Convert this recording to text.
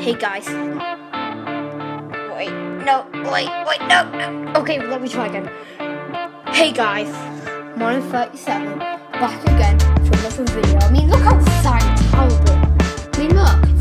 Hey guys. Wait, no. Okay, let me try again. Hey guys, Modern 37, back again for another video. I mean, look outside, it's horrible. I mean, look.